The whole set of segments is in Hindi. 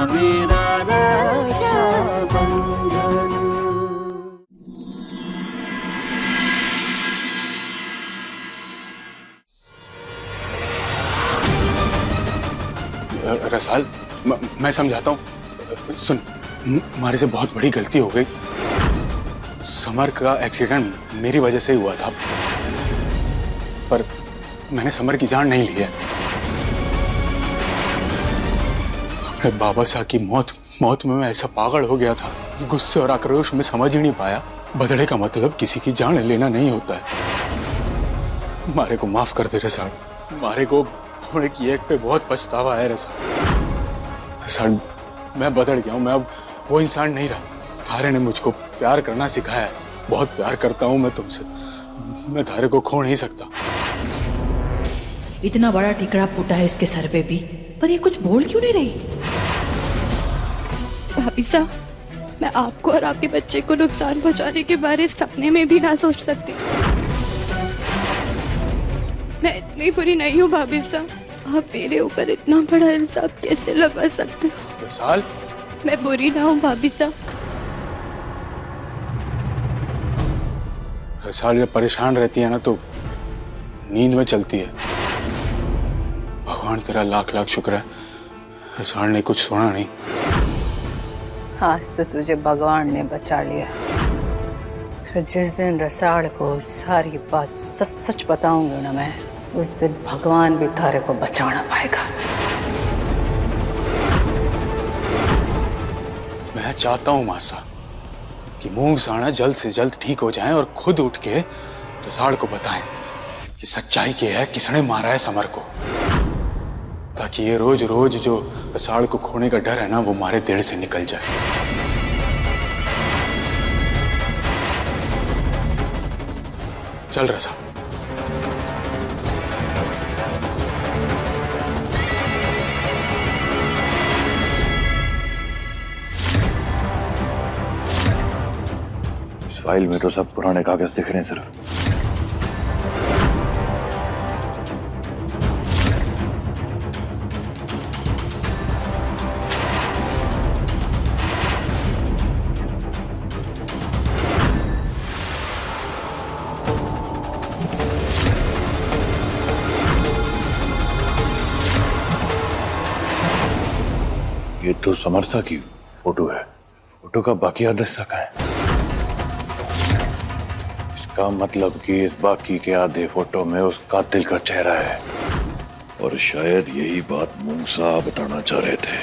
मेरा रक्षाबंधन। रसाल, मैं समझाता हूँ, सुन, हमारे से बहुत बड़ी गलती हो गई। समर का एक्सीडेंट मेरी वजह से ही हुआ था, पर मैंने समर की जान नहीं ली है। बाबा साहब की मौत में मैं ऐसा पागल हो गया था, गुस्से और आक्रोश में समझ ही नहीं पाया बदले का मतलब किसी की जान लेना नहीं होता है। मारे को माफ कर दे रसाल, मारे को होने की एक पे बहुत पछतावा है रसाल। मैं बदल गया हूँ, मैं अब वो इंसान नहीं रहा। थारे ने मुझको प्यार करना सिखाया है, बहुत प्यार करता हूँ मैं तुमसे। मैं थारे को खो नहीं सकता। इतना बड़ा टिकड़ा फूटा है इसके सर पे भी, पर ये कुछ बोल क्यों नहीं रही? भाभी साहब, मैं आपको और आपके बच्चे को नुकसान पहुंचाने के बारे सपने में भी ना सोच सकती। मैं इतनी बुरी नहीं हूँ भाभी साहब, आप मेरे ऊपर इतना बड़ा इल्जाम कैसे लगा सकते हो? रसाल, मैं बुरी ना हूँ भाभी साहब। रसाल जब परेशान रहती है ना तो नींद में चलती है। भगवान तेरा लाख लाख शुक्र है, रसाल ने कुछ सुना नहीं। आज तो तुझे भगवान ने बचा लिया। तो जिस दिन रसाल को सारी बात सच सच बताऊंगी ना मैं, उस दिन भगवान भी थारे को बचाना पाएगा। मैं चाहता हूँ मासा कि मूंग साना जल्द से जल्द ठीक हो जाएं और खुद उठ के रसाल को बताएं कि सच्चाई क्या है, किसने मारा है समर को, ताकि ये रोज रोज जो रसाल को खोने का डर है ना, वो हमारे दिल से निकल जाए। चल रसाल। इस फाइल में तो सब पुराने कागज दिख रहे हैं सिर्फ। ये तो समरसा की फोटो है। फोटो का बाकी आधा हिस्सा कहाँ है? इसका मतलब कि इस बाकी के आधे फोटो में उस कातिल का चेहरा है, और शायद यही बात मूसा बताना चाह रहे थे।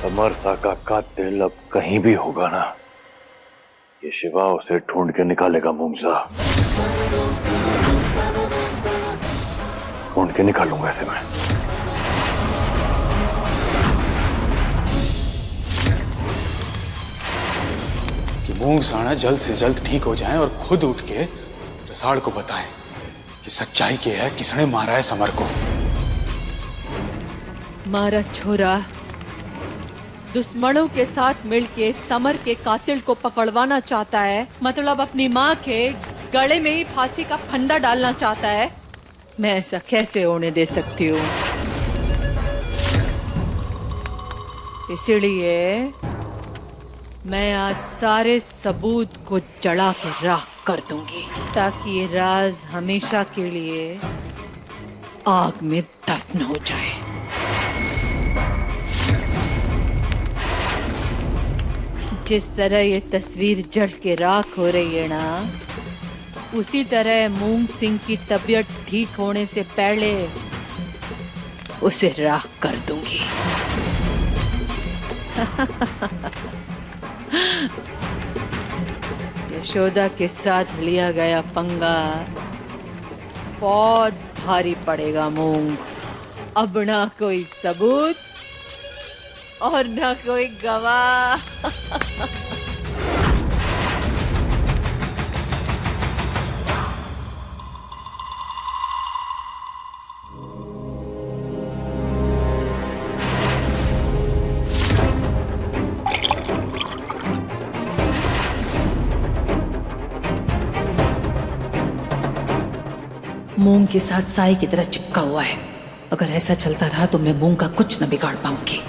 समरसा का कातिल अब कहीं भी होगा ना, ये शिवा उसे ढूंढ के निकालेगा। मूसा ढूंढ के निकालूंगा इसे मैं। कि मूंग साना जल्द से जल्द ठीक हो जाएं और खुद उठ के रसाल को बताएं कि सच्चाई क्या है, किसने मारा है समर को। मारा छोरा दुश्मनों के साथ मिलके समर के कातिल को पकड़वाना चाहता है, मतलब अपनी माँ के गले में ही फांसी का फंदा डालना चाहता है। मैं ऐसा कैसे होने दे सकती हूँ? इसलिए मैं आज सारे सबूत को जला के राख कर दूंगी, ताकि ये राज हमेशा के लिए आग में दफन हो जाए। जिस तरह ये तस्वीर जल के राख हो रही है ना, उसी तरह मूंग सिंह की तबीयत ठीक होने से पहले उसे राख कर दूंगी। यशोदा के साथ लिया गया पंगा बहुत भारी पड़ेगा मूंग। अब ना कोई सबूत और ना कोई गवाह। मूंग के साथ साई की तरह चिपका हुआ है। अगर ऐसा चलता रहा तो मैं मूंग का कुछ न बिगाड़ पाऊंगी।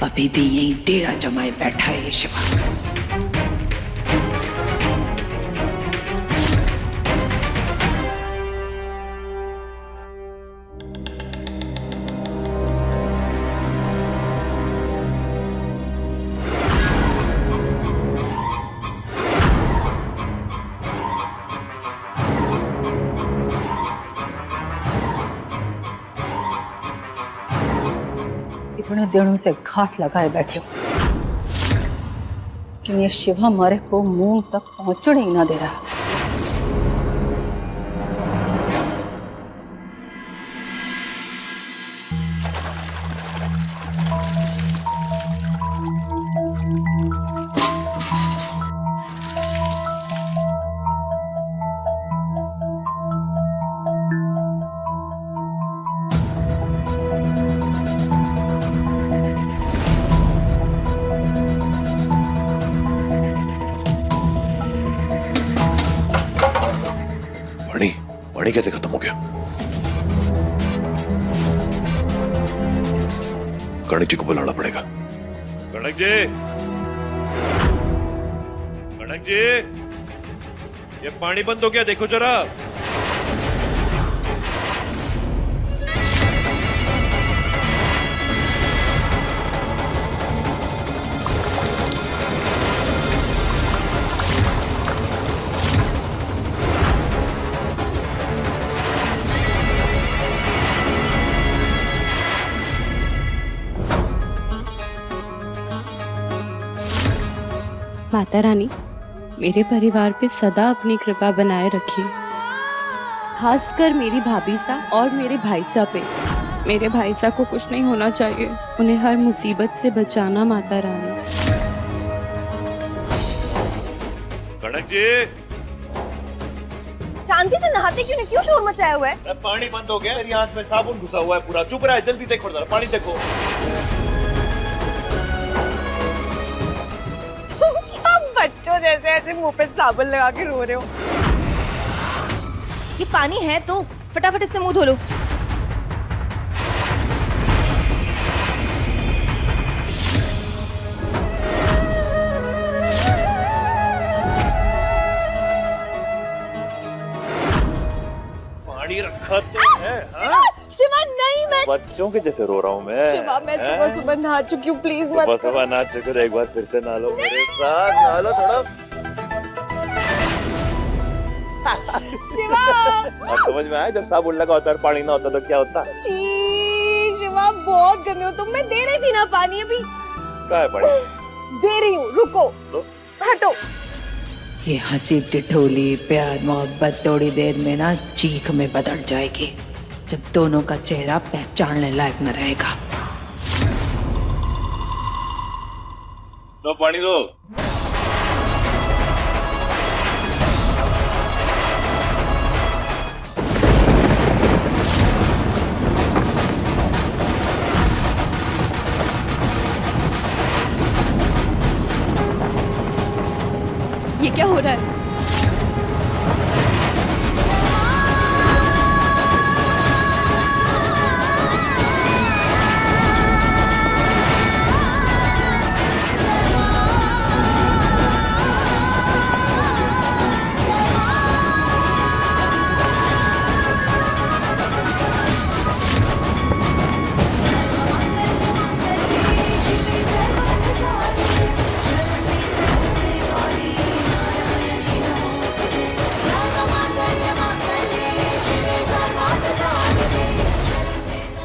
अभी भी यही डेरा जमाए बैठा है ये शिवा। इतने दिनों से घात लगाए बैठे हूं, लेकिन ये शिवा हमारे को मूंग तक पहुंचने ही ना दे रहा। पानी कैसे खत्म हो गया? गणेश जी को बुलाना पड़ेगा। गणेश जी, गणेश जी, ये पानी बंद हो गया, देखो जरा। माता रानी, मेरे परिवार पे सदा अपनी कृपा बनाए रखिए, खासकर मेरी भाभी सा और मेरे भाई सा पे। मेरे भाई सा को कुछ नहीं होना चाहिए, उन्हें हर मुसीबत से बचाना माता रानी। गणेश जी, शांति से नहाते क्यों नहीं? क्यों शोर मचाया हुआ है? पानी बंद हो गया, मेरी आंख में साबुन घुसा हुआ है पूरा। चुप रहा है, जल्दी देखो जरा, पानी देखो। बच्चों जैसे ऐसे मुंह पे साबुन लगा के रो रहे हो। ये पानी है तो फटाफट इससे मुंह धो लो। पानी रखा तो है। शिवा, शिवा नहीं, मैं बच्चों के जैसे रो रहा हूँ मैं। शिवा, मैं सुबह सुबह नहा चुकी हूँ, प्लीज मत सुबह सुबह नहा चुके हो, एक बार फिर से नहा लो मेरे साथ, नहा लो थोड़ा। शिवा, अब समझ में आया, जब साबुन लगा होता है पानी ना होता तो क्या होता? छी, शिवा बहुत गंदे हो तुम। मैं दे रही थी ना पानी, अभी क्या है पानी? दे रही हूँ, रुको, हटो। ये हंसी टिठोली प्यार मोहब्बत थोड़ी देर में ना चीख में बदल जाएगी, जब दोनों का चेहरा पहचानने लायक न रहेगा। दो पानी दो। ये क्या हो रहा है?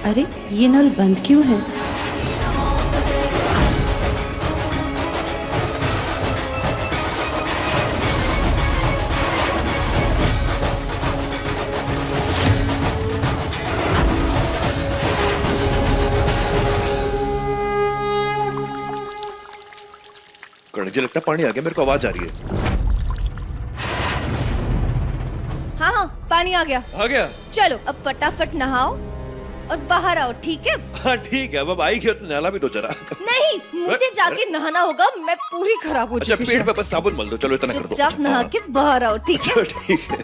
अरे ये नल बंद क्यों है? कड़क जी लगता है पानी आ गया, मेरे को आवाज आ रही है। हाँ हाँ पानी आ गया। आ गया? चलो अब फटाफट नहाओ और बाहर आओ, ठीक है? हाँ ठीक है, अब आई गया तो नहला भी तो जरा। नहीं, मुझे जाके नहाना होगा, मैं पूरी खराब हो अच्छा चुकी हूँ। पेट पे बस साबुन मल दो, चलो इतना कर दो। चुपचाप नहा के बाहर आओ, ठीक है? ठीक है।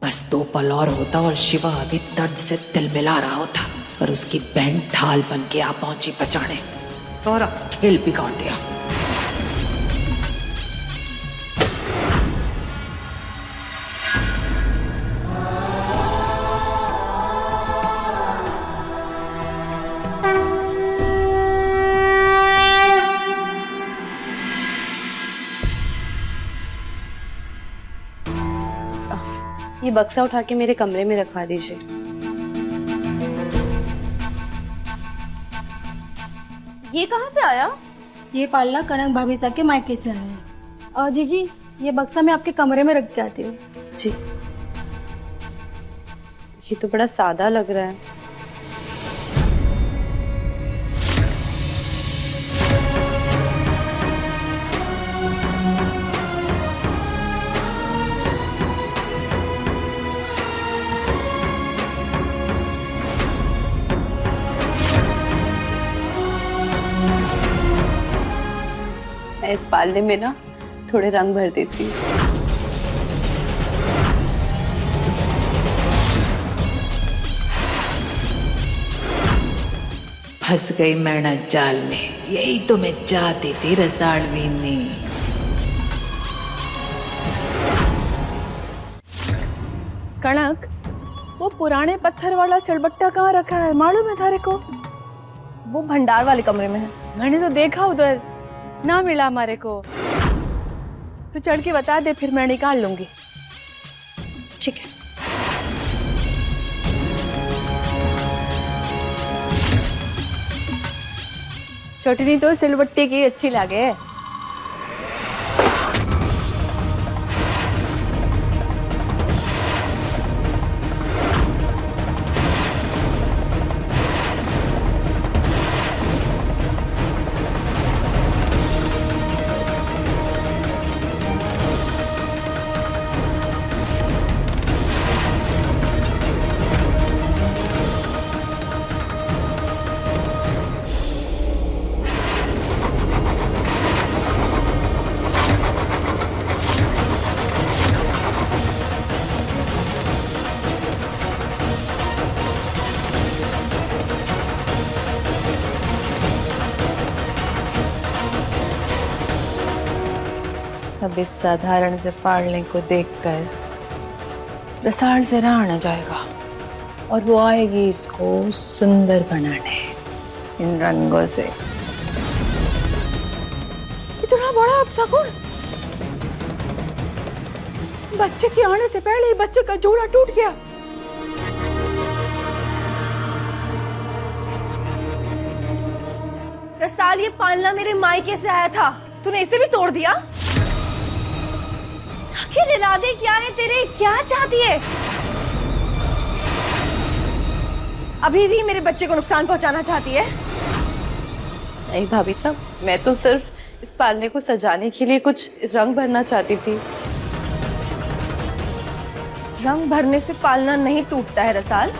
बस 2 पल और होता और शिवा अभी दर्द से तिलमिला रहा होता, पर उसकी बहन ढाल बन के आ पहुंची बचाने, सारा खेल बिगाड़ दिया। ये बक्सा उठा के मेरे कमरे में रखवा दीजिए। ये कहाँ से आया? ये पालना कनक भाभी सा के मायके से आया है। और जीजी ये बक्सा मैं आपके कमरे में रख के आती हूँ। जी। ये तो बड़ा सादा लग रहा है। मैं इस पालने में ना थोड़े रंग भर देती हूँ। फंस गई मेहनत जाल में, यही तो मैं चाहती थी रसालवीनी। कनक, वो पुराने पत्थर वाला सिलबट्टा कहाँ रखा है, मालूम है थारे को? वो भंडार वाले कमरे में है। मैंने तो देखा उधर, ना मिला हमारे को। तो चढ़ के बता दे, फिर मैं निकाल लूंगी। ठीक है। चटनी तो सिलबट्टे की अच्छी लगे। अब इस साधारण से पालने को देखकर रसाल से रहा न जाएगा और वो आएगी इसको सुंदर बनाने इन रंगों से। इतना बड़ा अपशकुन! बच्चे के आने से पहले ही बच्चे का जोड़ा टूट गया। रसाल, ये पालना मेरे मायके से आया था, तूने इसे भी तोड़ दिया? आखिर इरादे क्या है तेरे, क्या चाहती है? अभी भी मेरे बच्चे को नुकसान पहुंचाना चाहती है? नहीं भाभी साहब, मैं तो सिर्फ इस पालने को सजाने के लिए कुछ रंग भरना चाहती थी। रंग भरने से पालना नहीं टूटता है रसाल।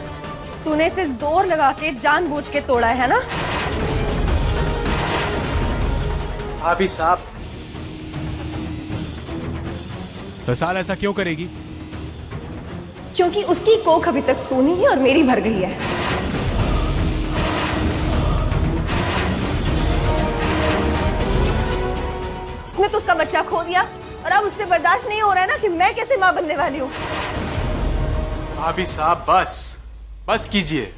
तूने इसे जोर लगा के जानबूझ के तोड़ा है ना? भाभी साहब, रसाल ऐसा क्यों करेगी? क्योंकि उसकी कोख अभी तक सूनी है और मेरी भर गई है। उसने तो उसका बच्चा खो दिया और अब उससे बर्दाश्त नहीं हो रहा है ना कि मैं कैसे मां बनने वाली हूँ। भाभी साहब बस बस कीजिए।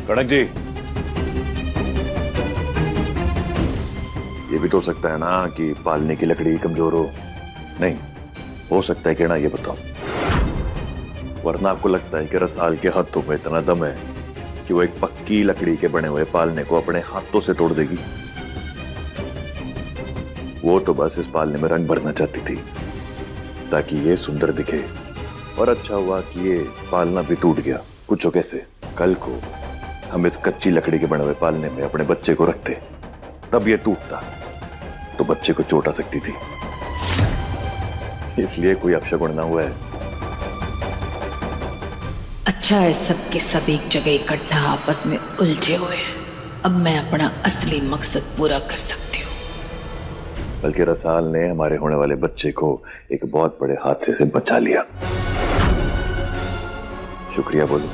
कड़क जी, ये भी तो हो सकता है ना कि पालने की लकड़ी कमजोर हो। नहीं हो सकता है कि ना, ये बताओ। वरना आपको लगता है कि रसाल के हाथों में इतना दम है कि वो एक पक्की लकड़ी के बने हुए पालने को अपने हाथों से तोड़ देगी? वो तो बस इस पालने में रंग भरना चाहती थी ताकि ये सुंदर दिखे। और अच्छा हुआ कि ये पालना भी टूट गया। कुछ हो कैसे, कल को हम इस कच्ची लकड़ी के बने हुए पालने में अपने बच्चे को रखते, तब ये टूटता तो बच्चे को चोट आ सकती थी। इसलिए कोई अपशगुन ना हुआ है। अच्छा है सबके सब एक जगह इकट्ठा आपस में उलझे हुए हैं। अब मैं अपना असली मकसद पूरा कर सकती हूँ। बल्कि रसाल ने हमारे होने वाले बच्चे को एक बहुत बड़े हादसे से बचा लिया। शुक्रिया बोलो।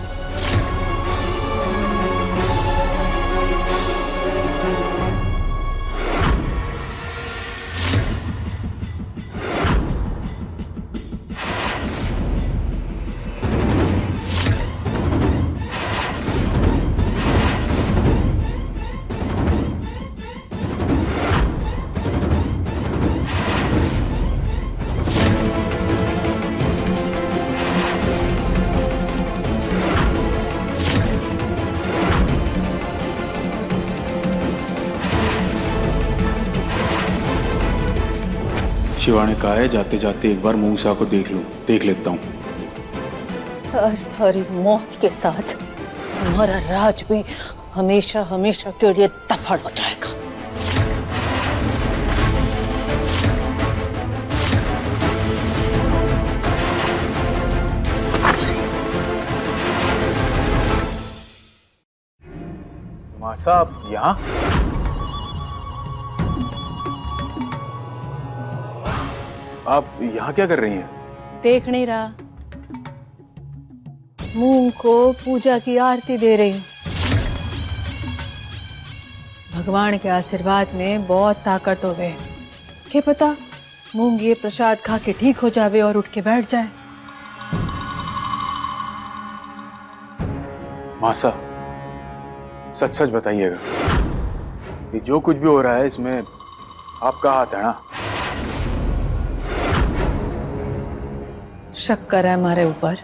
शिवा ने कहा है जाते जाते एक बार मूसा को देख लेता हूँ। आज तुम्हारी मौत के साथ हमारा राज भी हमेशा हमेशा के लिए तफड़ हो जाएगा। मासा आप यहाँ? आप यहाँ क्या कर रही हैं? देख नहीं रहा, मूंग को पूजा की आरती दे रही हूँ। भगवान के आशीर्वाद में बहुत ताकत हो गए। क्या पता मूंग ये प्रसाद खा के ठीक हो जावे और उठ के बैठ जाए। मासा सच सच बताइएगा, ये जो कुछ भी हो रहा है इसमें आपका हाथ है ना? शक कर रहा है हमारे ऊपर,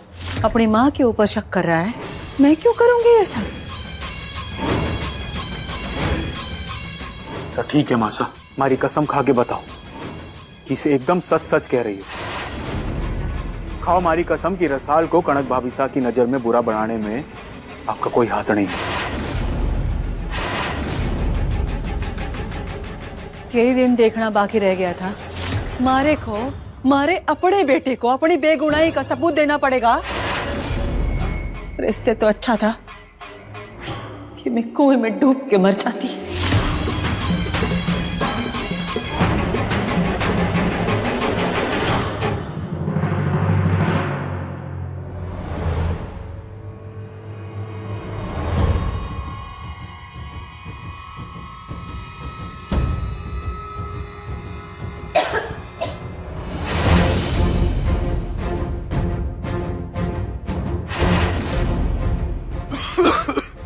अपनी माँ के ऊपर शक कर रहा है। मैं क्यों करूंगी ऐसा? तो ठीक है मासा, हमारी कसम खा के बताओ कि इसे एकदम सच सच कह रही हो। खाओ हमारी कसम कि रसाल को कनक भाभी सा की नजर में बुरा बनाने में आपका कोई हाथ नहीं है। यही दिन देखना बाकी रह गया था। मारे अपने बेटे को अपनी बेगुनाही का सबूत देना पड़ेगा। और इससे तो अच्छा था कि मैं कुएं में डूब के मर जाती।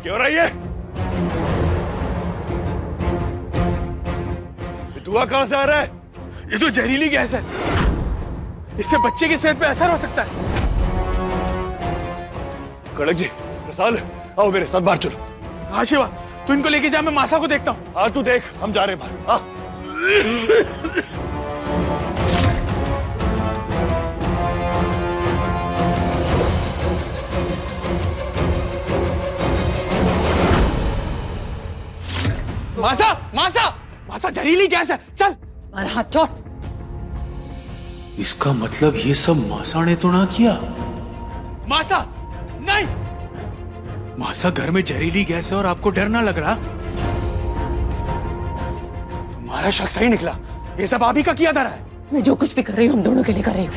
क्यों रही है? धुआं कहां से आ रहा है? ये तो जहरीली गैस है, इससे बच्चे की सेहत पे असर हो सकता है। कड़क जी, रसाल आओ मेरे साथ बाहर चलो। हाँ शिवा, तू इनको लेके जा, मैं मासा को देखता हूँ। हाँ तू देख, हम जा रहे हैं बाहर। मासा मासा मासा जहरीली गैस है, चल। और हाथ छोड़। इसका मतलब ये सब मासा ने तो ना किया। मासा नहीं, मासा घर में जहरीली गैस है और आपको डर ना लग रहा? तुम्हारा शक सही निकला, ये सब आप ही का किया धरा है। मैं जो कुछ भी कर रही हूँ हम दोनों के लिए कर रही हूँ।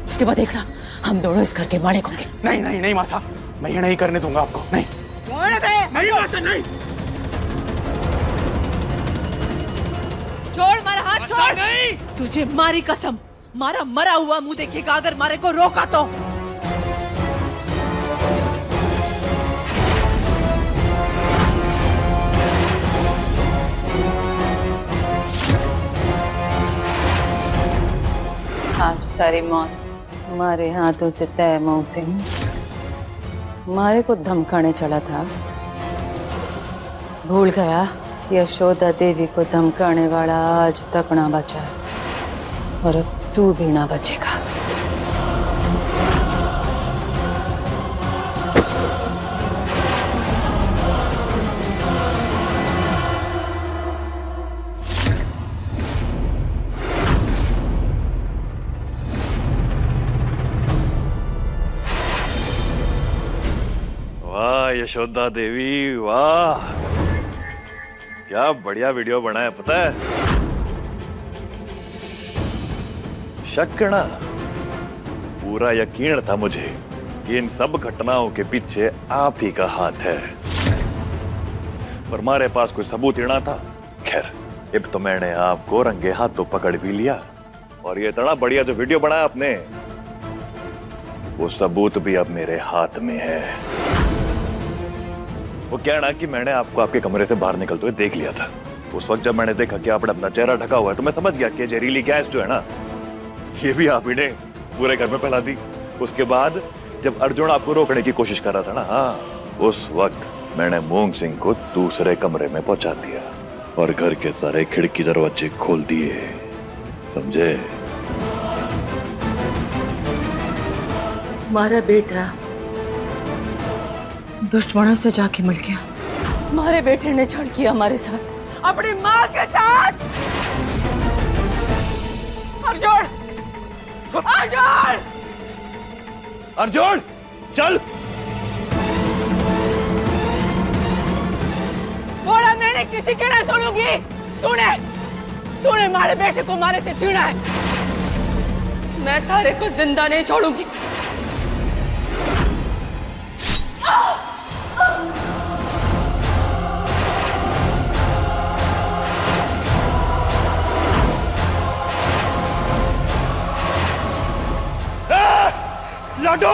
उसके बाद देखना हम दोनों इस घर के मालिक होंगे। नहीं नहीं नहीं मासा, मैं ये नहीं करने दूंगा आपको। नहीं नहीं मासा, नहीं। छोड़ मारा हाथ, छोड़। नहीं, तुझे मारी कसम, मारा मरा हुआ मुंह देखेगा अगर मारे को रोका तो। आज सारी मौत हमारे हाथों से तय। मऊ सिंह हमारे को धमकाने चला था, भूल गया यशोदा देवी को धमकाने वाला आज तक ना बचा है और अब तू भी ना बचेगा। वाह यशोदा देवी वाह, क्या बढ़िया वीडियो बना है। पता है शक करना, पूरा यकीन था मुझे कि इन सब घटनाओं के पीछे आप ही का हाथ है, पर हमारे पास कोई सबूत ही ना था। खैर अब तो मैंने आपको रंगे हाथों पकड़ भी लिया, और ये इतना बढ़िया जो वीडियो बनाया आपने, वो सबूत भी अब मेरे हाथ में है। वो क्या ना कि मैंने आपको आपके कमरे से बाहर निकलते हुए देख लिया था। उस वक्त जब मैंने देखा कि आपने अपना चेहरा ढका हुआ है, तो मैं समझ गया कि जहरीली गैस जो है ना, ये भी आप ही ने पूरे घर में फैला दी। उसके बाद जब अर्जुन आपको रोकने की कोशिश कर रहा था ना, हाँ, उस वक्त मैंने मूंग सिंह को दूसरे कमरे में पहुंचा दिया और घर के सारे खिड़की दरवाजे खोल दिए, समझे? हमारा बेटा दुश्मनों से जाके मिल गया। हमारे बेटे ने छल किया हमारे साथ, अपनी माँ के साथ। अर्जुन! अर्जुन! अर्जुन चल। बोला मैंने किसी के ना सुनूंगी। तूने हमारे बेटे को मारे से छीना है, मैं तारे को जिंदा नहीं छोड़ूंगी। लाडो